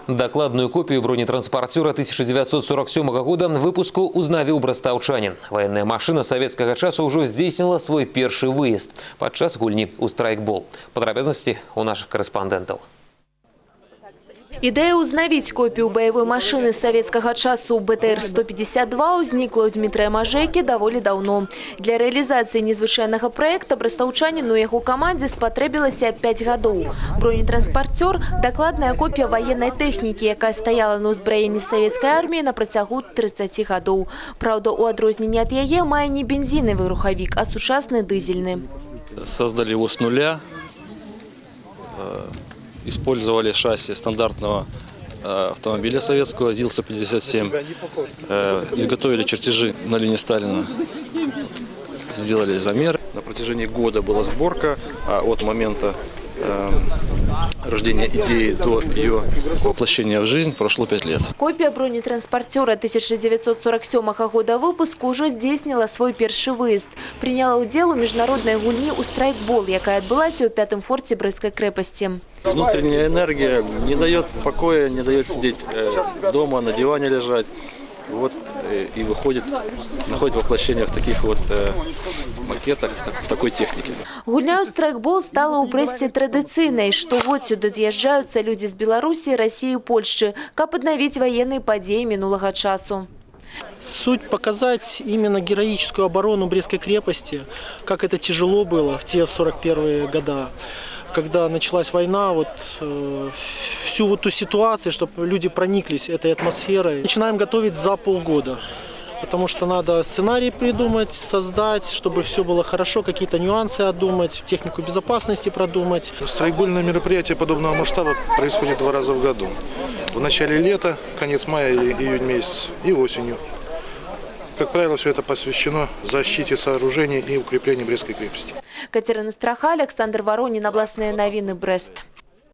Докладную копию бронетранспортера 1947 года выпуску узнавіў брастаўчанін. Военная машина советского часу уже здзейснила свой первый выезд падчас гульні у страйкбол. Подробности у наших корреспондентов. Идея узнавить копию боевой машины советского часу БТР-152 возникла у Дмитрия Мажейки довольно давно. Для реализации незвычайного проекта брастаўчанину и его команде спотребилось 5 годов. Бронетранспортер – докладная копия военной техники, яка стояла на узброении советской армии на протягу 30 годов. Правда, у адрознення от яе мае не бензиновый руховик, а сучасный дизельный. Создали его с нуля. Использовали шасси стандартного автомобиля советского ЗИЛ-157. Изготовили чертежи на линии Сталина. Сделали замеры. На протяжении года была сборка, а от момента рождения идеи до ее воплощения в жизнь прошло 5 лет. Копия бронетранспортера 1947 года выпуску уже здійснила свой первый выезд. Приняла удел у международной гульни у страйкбол, яка отбылась у 5-м форте Брестской крепости. Внутренняя энергия не дает покоя, не дает сидеть дома, на диване лежать. Вот и выходит, находит воплощение в таких вот макетах, в такой технике. Гульня у страйкбол стала у Бресте традиционной. Штогод сюда съезжаются люди с Беларуси, России и Польши, как подновить военные подеи минулого часу. Суть показать именно героическую оборону Брестской крепости, как это тяжело было в те 41-е годы. Когда началась война, всю вот ту ситуацию, чтобы люди прониклись этой атмосферой. Начинаем готовить за полгода, потому что надо сценарий придумать, создать, чтобы все было хорошо, какие-то нюансы отдумать, технику безопасности продумать. Страйкбольное мероприятие подобного масштаба происходит 2 раза в году. В начале лета, конец мая или июнь месяц и осенью. Как правило, все это посвящено защите сооружений и укреплению Брестской крепости. Катерина Страха, Александр Воронин, областные новины, Брест.